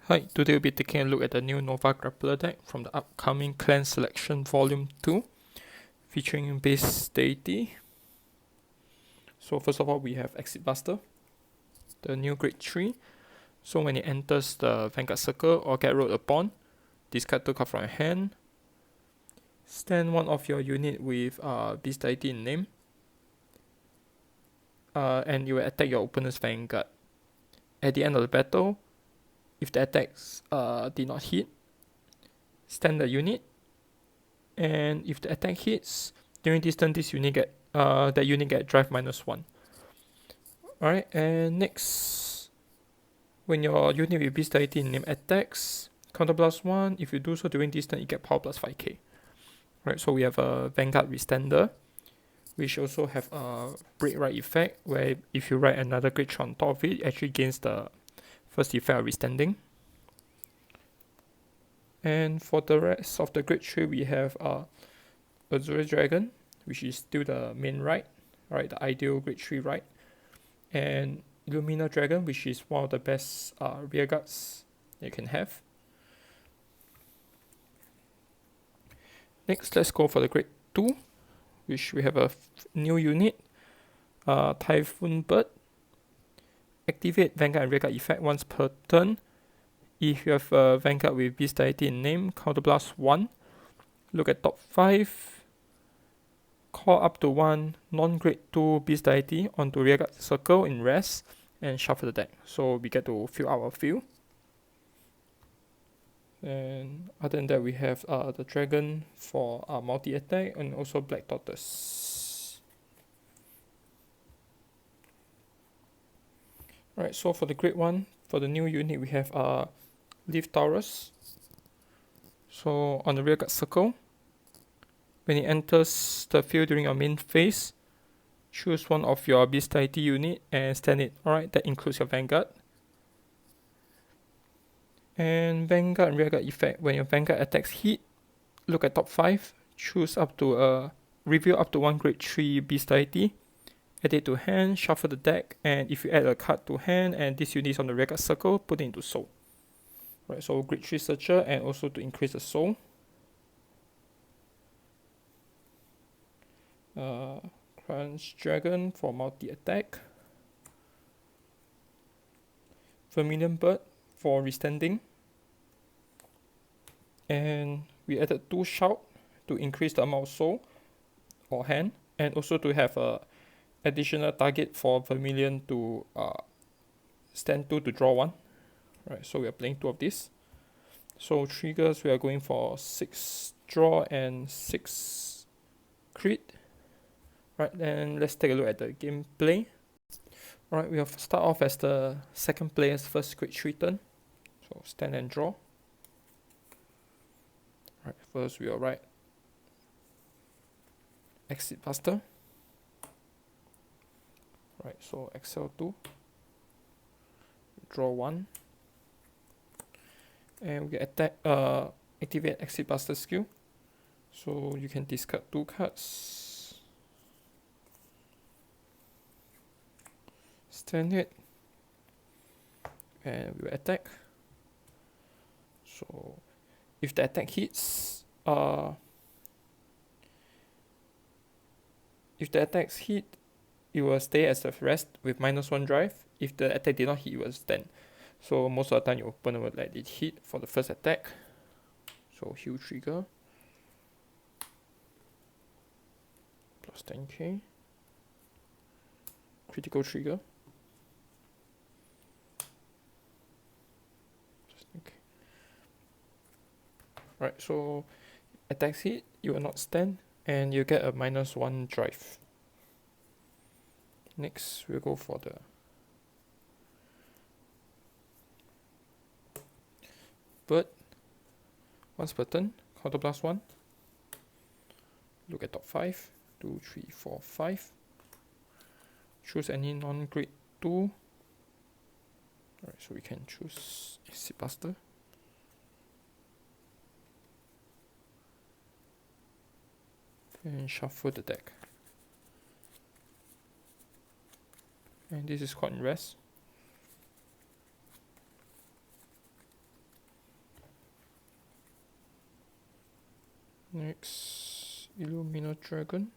Hi, today we'll be taking a look at the new NovaGrappler deck from the upcoming Clan Selection Volume 2, featuring base deity. So first of all, we have Exit Buster, the new grade 3. So when it enters the Vanguard Circle or get rolled upon, discard 2 cards from your hand, stand one of your unit with beast deity in name, and you will attack your opponent's Vanguard. At the end of the battle, if the attacks did not hit, stand the unit, and if the attack hits during this turn, that unit get drive -1. Alright, and next, when your unit with beast deity in name attacks, counter +1. If you do so during this turn, you get power +5k. Right, so we have a Vanguard Withstander, which also have a break right effect, where if you write another grade 3 on top of it, it actually gains the first effect of withstanding. And for the rest of the grade 3, we have Azure Dragon, which is still the main right, the ideal grade 3 right, and Lumina Dragon, which is one of the best rear guards you can have. Next, let's go for the grade 2, which we have a new unit, Typhoon Bird. Activate Vanguard and Rearguard effect once per turn. If you have a Vanguard with beast deity in name, counter +1. Look at top 5. Call up to 1 non-grade 2 beast deity onto Rearguard Circle in rest and shuffle the deck. So we get to fill out our field. And other than that, we have the dragon for multi-attack and also Black Tortoise. Alright, so for the grade 1, for the new unit, we have Leaf Taurus. So on the Rearguard Circle, when it enters the field during your main phase, choose one of your beast deity unit and stand it. Alright, that includes your Vanguard. And Vanguard and Rearguard effect, when your Vanguard attacks hit, look at top 5, choose up to reveal up to 1 grade 3 beast deity, add it to hand, shuffle the deck, and if you add a card to hand and this unit is on the Rearguard Circle, put it into soul. Right, so grade 3 searcher, and also to increase the soul. Crunch Dragon for multi-attack. Vermilion Bird for restanding. And we added 2 Shout to increase the amount of soul or hand, and also to have a additional target for Vermilion to stand 2 to draw 1. Right, so we are playing 2 of these. So triggers, we are going for 6 draw and 6 crit. Right, then let's take a look at the gameplay. Alright, we'll start off as the second player's first grade 3 turn. So stand and draw. Alright, first we will write Exit Buster. Right, so Excel 2. Draw 1. And we attack activate Exit Buster skill. So you can discard 2 cards. Stand it. And we will attack. So if the attack hits, if the attacks hit, it will stay as a rest with -1 drive. If the attack did not hit, it will stand. So most of the time your opponent will let it hit for the first attack. So heal trigger. Plus 10k. Critical trigger. Right, so attacks hit, you will not stand, and you get a -1 drive. Next, we'll go for the bird. Once per turn, counter +1. Look at top 5, 2, 3, 4, 5. Choose any non-grade 2. Alright, so we can choose Exit Buster. And shuffle the deck. And this is caught in rest. Next, Illumina Dragon.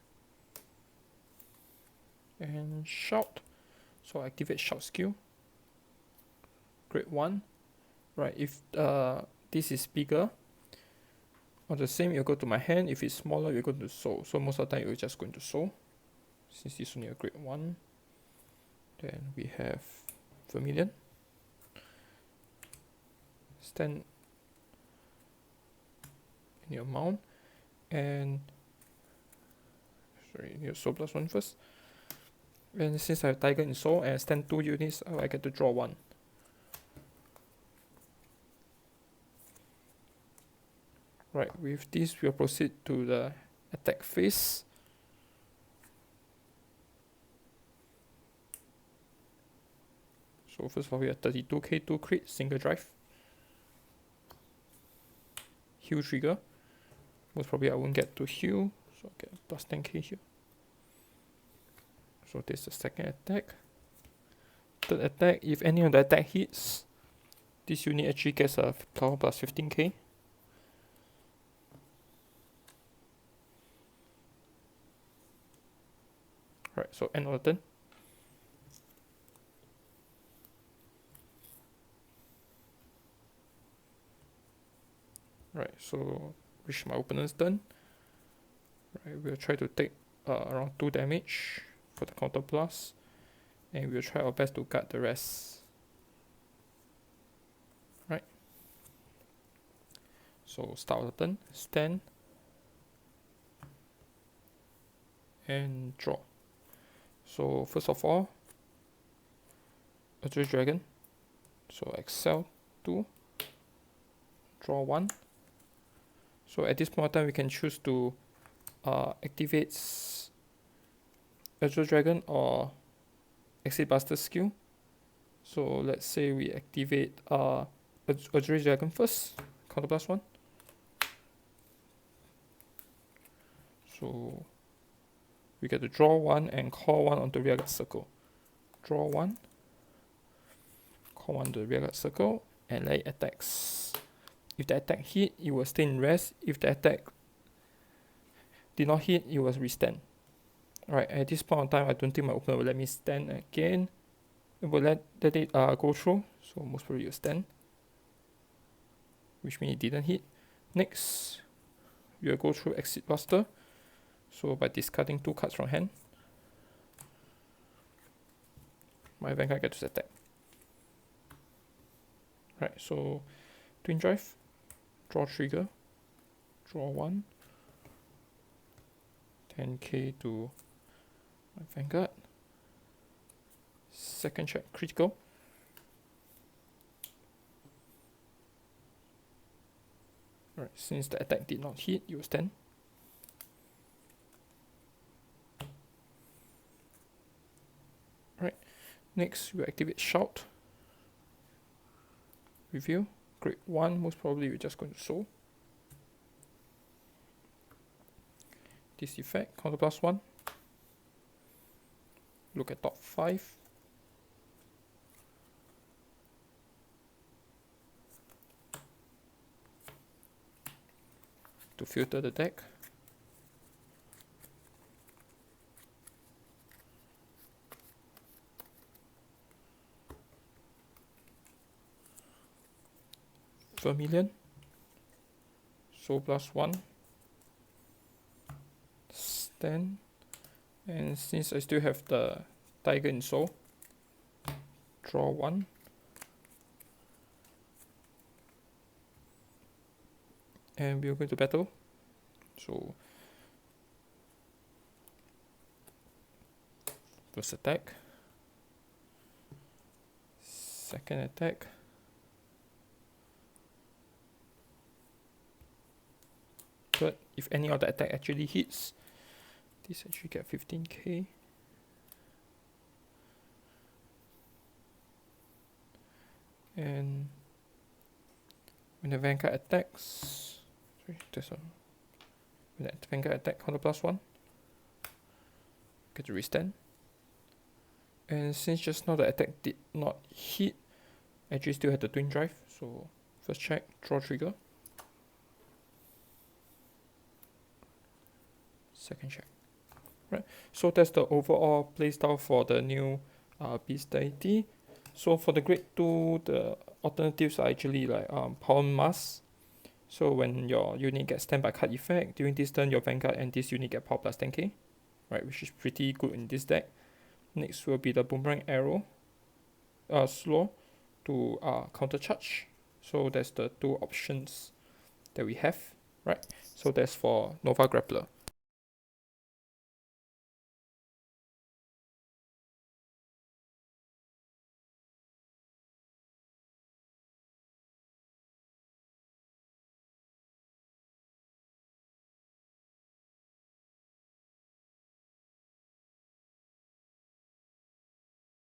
And Shout. So activate Shout skill. Grade 1. Right, if this is bigger, or the same, you go to my hand. If it's smaller, you go to soul. So most of the time, you're just going to soul. Since it's only a grade 1. Then we have Vermilion. Stand in your mount. And sorry, your soul plus 1 first. And since I have Tiger in soul and stand 2 units, I get to draw 1. Right, with this, we'll proceed to the attack phase. So first of all, we have 32k 2 crit, single drive. Heal trigger. Most probably I won't get to heal, so I'll get plus 10k here. So this is the second attack. Third attack, if any of the attack hits, this unit actually gets a power plus 15k. Right, so end of the turn. Right, so reach my opponent's turn. Right, we'll try to take around 2 damage for the counter blast, and we'll try our best to guard the rest. Right. So start of the turn, stand, and draw. So first of all, Azure Dragon. So Excel 2, draw 1. So at this point of time, we can choose to activate Azure Dragon or Exit Buster skill. So let's say we activate Azure Dragon first, counter plus 1. So we get to draw 1 and call 1 onto rearguard circle. Draw 1, call 1 to the rearguard circle, and let it attacks. If the attack hit, it will stay in rest. If the attack did not hit, it will restand. Alright, at this point in time, I don't think my opponent will let me stand again. It will let it go through, so most probably you'll stand, which means it didn't hit. Next, we'll go through Exit Buster. So by discarding 2 cards from hand, my Vanguard gets to attack. Right, so Twin Drive, draw trigger, draw 1, 10k to my Vanguard. Second check, critical. Alright, since the attack did not hit, you will stand. Right, next we activate Shout. Review, grade 1, most probably we're just going to soul. This effect, counter plus 1. Look at top 5. To filter the deck. Vermilion, soul plus 1, stand, and since I still have the Tiger in soul, draw 1, and we'll go to battle. So first attack, second attack, third. If any of the attack actually hits, this actually get 15k. And when the Vanguard attacks, sorry, there's a when the Vanguard attack counter plus 1, get to restand. And since just now the attack did not hit, actually still had the Twin Drive. So first check, draw trigger. second check. Right, so that's the overall playstyle for the new Beast Deity. So for the grade 2, the alternatives are actually like Power Mass. So when your unit gets 10 by card effect, during this turn your Vanguard and this unit get power plus 10k, right, which is pretty good in this deck. Next will be the Boomerang Arrow, slow to counter charge. So that's the two options that we have, right? So that's for NovaGrappler.